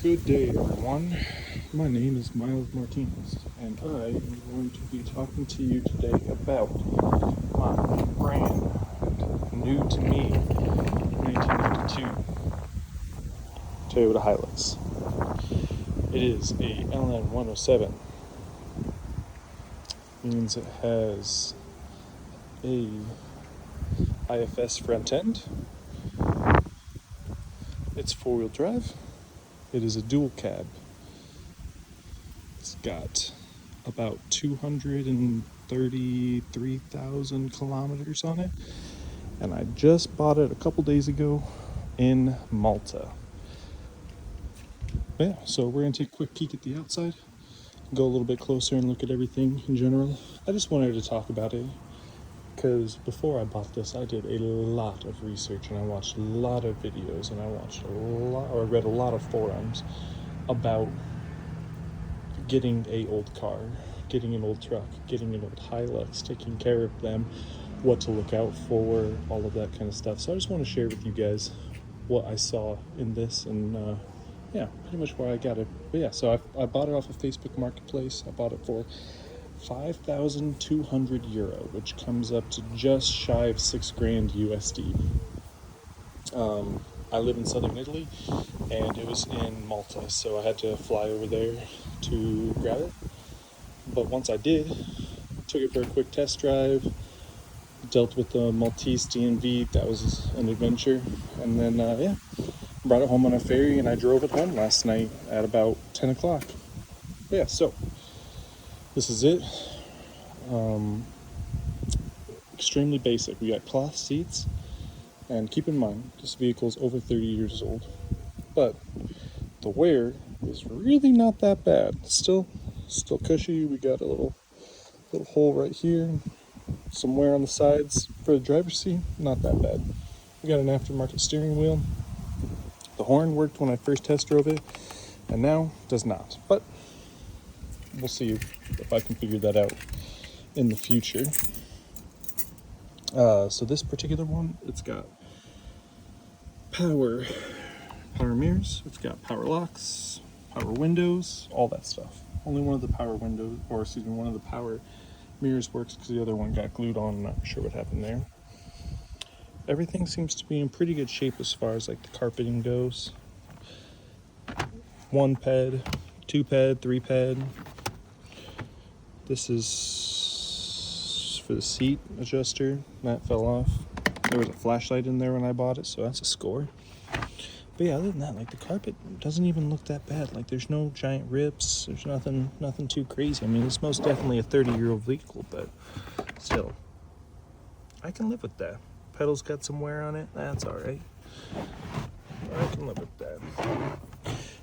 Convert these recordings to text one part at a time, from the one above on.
Good day, everyone. My name is Miles Martinez, and I am going to be talking to you today about my brand new to me 1992 Toyota Hilux. It is a LN107, means it has a IFS front end. It's four-wheel drive. It is a dual cab. It's got about 233,000 kilometers on it, and I just bought it a couple days ago in Malta. Yeah, so we're gonna take a quick peek at the outside, go a little bit closer and look at everything in general. I just wanted to talk about it because before I bought this, I did a lot of research and I watched a lot of videos and I read a lot of forums about getting a old car, getting an old truck, getting an old Hilux, taking care of them, what to look out for, all of that kind of stuff. So I just want to share with you guys what I saw in this and pretty much where I got it. But yeah, so I bought it off of Facebook Marketplace. I bought it for 5,200 euro, which comes up to just shy of $6,000 USD. I live in southern Italy, and it was in Malta, so I had to fly over there to grab it. But once I did, took it for a quick test drive, dealt with the Maltese DMV. That was an adventure, and then brought it home on a ferry, and I drove it home last night at about 10 o'clock. Yeah, so this is it. Extremely basic. We got cloth seats, and keep in mind this vehicle is over 30 years old, but the wear is really not that bad. Still cushy. We got a little hole right here, some wear on the sides for the driver's seat. Not that bad. We got an aftermarket steering wheel. The horn worked when I first test drove it, and now does not. But we'll see if I can figure that out in the future. So this particular one, it's got power mirrors, it's got power locks, power windows, all that stuff. Only one of the power mirrors works because the other one got glued on. I'm not sure what happened there. Everything seems to be in pretty good shape as far as like the carpeting goes. 1 ped, 2 ped, 3 ped. This is for the seat adjuster. That fell off. There was a flashlight in there when I bought it, so that's a score. But yeah, other than that, like the carpet doesn't even look that bad. Like there's no giant rips. There's nothing too crazy. I mean, it's most definitely a 30-year-old vehicle, but still, I can live with that. Pedals got some wear on it. That's all right. I can live with that.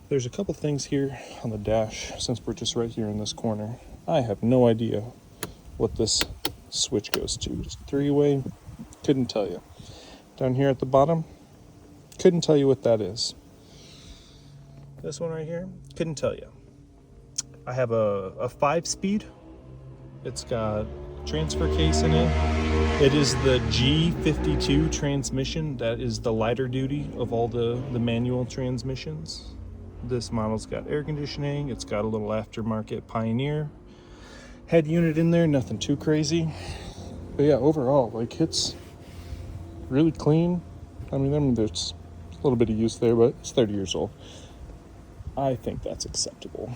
There's a couple things here on the dash, since we're just right here in this corner. I have no idea what this switch goes to. It's 3-way. Couldn't tell you. Down here at the bottom, couldn't tell you what that is. This one right here, couldn't tell you. I have a 5-speed. It's got transfer case in it. It is the G52 transmission. That is the lighter duty of all the manual transmissions. This model's got air conditioning. It's got a little aftermarket Pioneer head unit in there. Nothing too crazy. But yeah, overall, like it's really clean. I mean, there's a little bit of use there, but it's 30 years old. I think that's acceptable.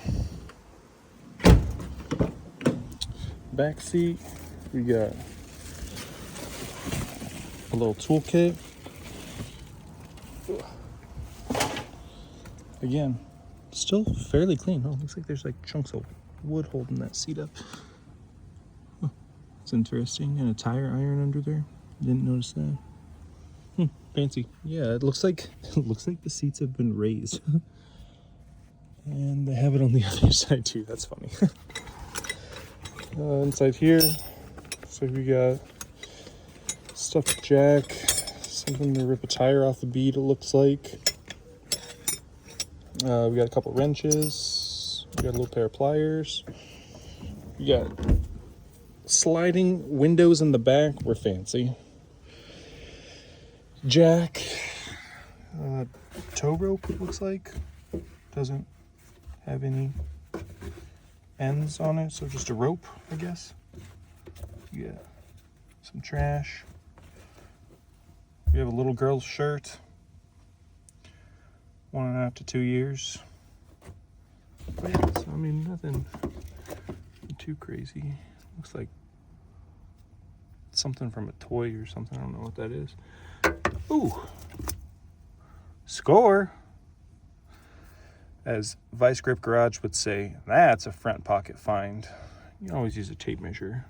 Back seat, we got a little toolkit. Again, still fairly clean. Oh, looks like there's like chunks of wood holding that seat up. Oh, it's interesting. And a tire iron under there. Didn't notice that. Fancy. Yeah, it looks like the seats have been raised. And they have it on the other side too. That's funny. Inside here, so we got stuffed jack, something to rip a tire off the bead, it looks like. We got a couple wrenches. We got a little pair of pliers. We got sliding windows in the back. We're fancy. Jack. Tow rope, it looks like. doesn't have any ends on it, so just a rope, I guess. Yeah, some trash. We have a little girl's shirt, 1.5 to 2 years. But yeah, so I mean, nothing too crazy. Looks like something from a toy or something. I don't know what that is. Ooh, score. As Vice Grip Garage would say, that's a front pocket find. You can always use a tape measure.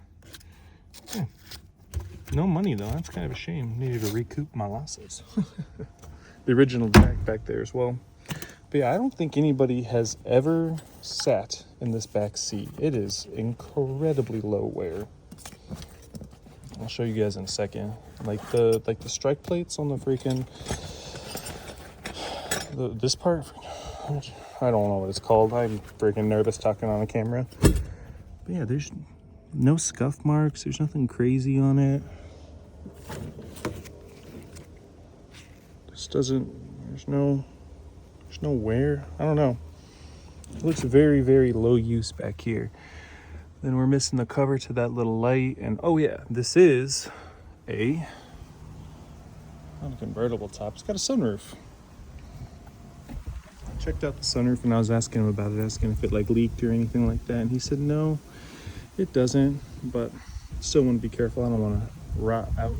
No money though, that's kind of a shame. Needed to recoup my losses. The original back there as well. But yeah, I don't think anybody has ever sat in this back seat. It is incredibly low wear. I'll show you guys in a second. Like the strike plates on the freaking this part. I don't know what it's called. I'm freaking nervous talking on a camera. But yeah, there's no scuff marks. There's nothing crazy on it. This doesn't. There's no wear. I don't know. It looks very, very low use back here. Then we're missing the cover to that little light. And oh yeah, this is not a convertible top. It's got a sunroof. I checked out the sunroof and I was asking him about it, asking if it like leaked or anything like that. And he said, no, it doesn't, but still want to be careful. I don't want to rot out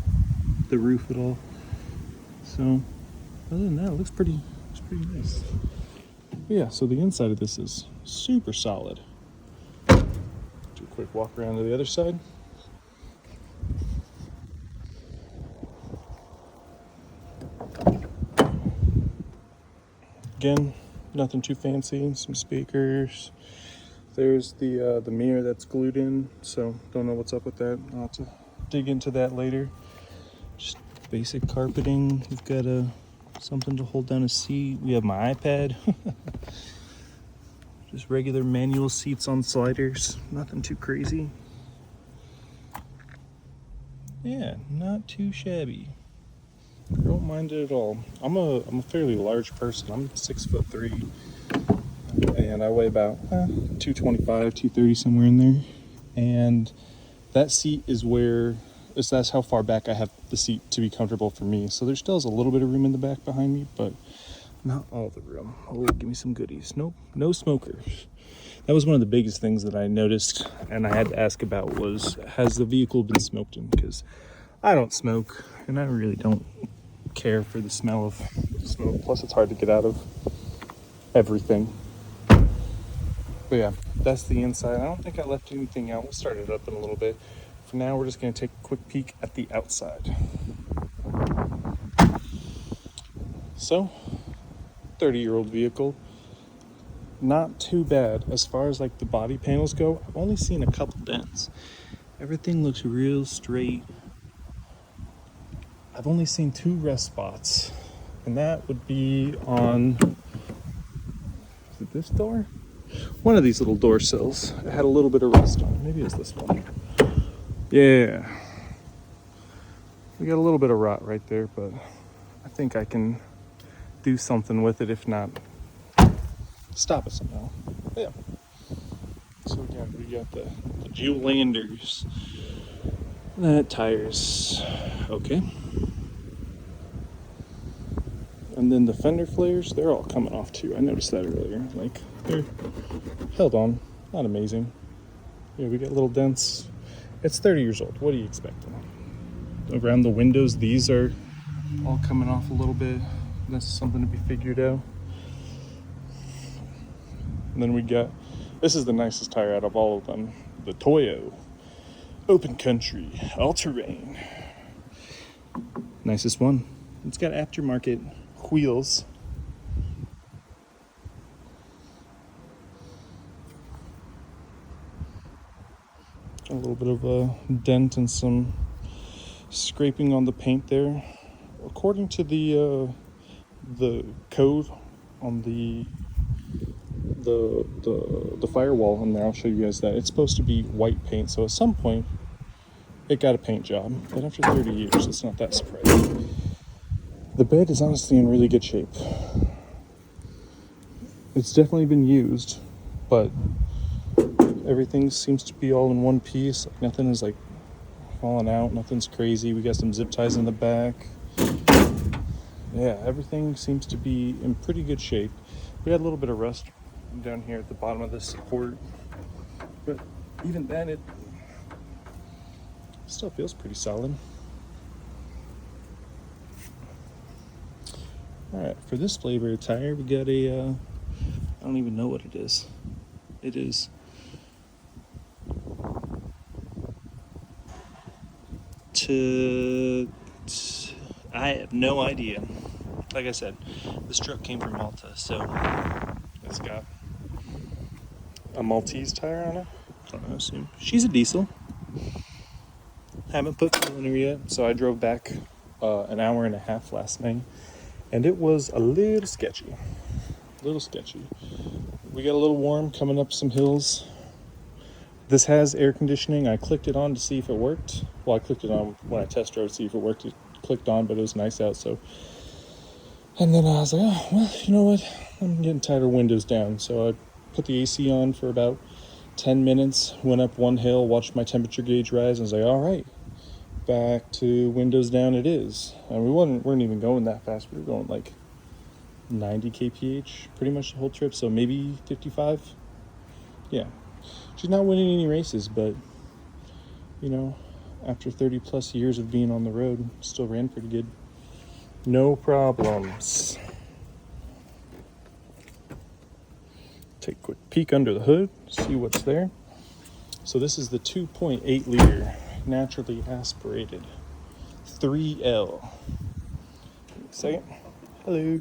the roof at all. So other than that, it looks pretty nice. But yeah, so the inside of this is super solid. Do a quick walk around to the other side. Again, nothing too fancy. Some speakers. There's the mirror that's glued in, so don't know what's up with that. I'll have to dig into that later. Just basic carpeting. We've got something to hold down a seat. We have my iPad. Just regular manual seats on sliders. Nothing too crazy. Yeah, not too shabby. I don't mind it at all. I'm a fairly large person. I'm 6'3", and I weigh about 225, 230, somewhere in there. And that seat is that's how far back I have the seat to be comfortable for me. So there still is a little bit of room in the back behind me, but not all the room. Oh, give me some goodies. Nope, no smokers. That was one of the biggest things that I noticed and I had to ask about was, has the vehicle been smoked in? Because I don't smoke and I really don't care for the smell of smoke. Plus it's hard to get out of everything. But yeah, that's the inside. I don't think I left anything out. We'll start it up in a little bit. For now, we're just going to take a quick peek at the outside. So, 30-year-old vehicle. Not too bad. As far as like the body panels go, I've only seen a couple dents. Everything looks real straight. I've only seen 2 rust spots, and that would be on, is it this door? One of these little door sills. It had a little bit of rust on it. Maybe it's this one. Yeah. We got a little bit of rot right there, but I think I can do something with it, if not stop it somehow. But yeah. So again, we got the dual landers. That tire's okay. And then the fender flares, they're all coming off too. I noticed that earlier. Like, they're held on. Not amazing. Yeah, we got little dents. It's 30 years old. What do you expect? Around the windows, these are all coming off a little bit. That's something to be figured out. And then we got, this is the nicest tire out of all of them. The Toyo Open Country All-Terrain. Nicest one. It's got aftermarket wheels. A little bit of a dent and some scraping on the paint there. According to the code on the firewall in there, I'll show you guys that it's supposed to be white paint. So at some point, it got a paint job. But after 30 years, it's not that surprising. The bed is honestly in really good shape. It's definitely been used, but everything seems to be all in one piece. Like nothing is like falling out, nothing's crazy. We got some zip ties in the back. Yeah, everything seems to be in pretty good shape. We had a little bit of rust down here at the bottom of the support, but even then it still feels pretty solid. All right, for this flavor tire, we got a, I don't even know what it is. It is I have no idea. Like I said, this truck came from Malta, so it's got a Maltese tire on it. I assume she's a diesel. Haven't put fuel in her yet, so I drove back an hour and a half last night, and it was a little sketchy. We got a little warm coming up some hills. This has air conditioning. I clicked it on to see if it worked. Well, I clicked it on when I test drove to see if it worked. It clicked on, but it was nice out, so. And then I was like, oh, well, you know what? I'm getting tired of windows down. So I put the AC on for about 10 minutes, went up one hill, watched my temperature gauge rise, and was like, all right, back to windows down it is. And we weren't even going that fast. We were going like 90 kph pretty much the whole trip, so maybe 55. Yeah. She's not winning any races, but, you know, after 30 plus years of being on the road, still ran pretty good. No problems. Take a quick peek under the hood, see what's there. So this is the 2.8 liter naturally aspirated 3L. Give me a second. Hello.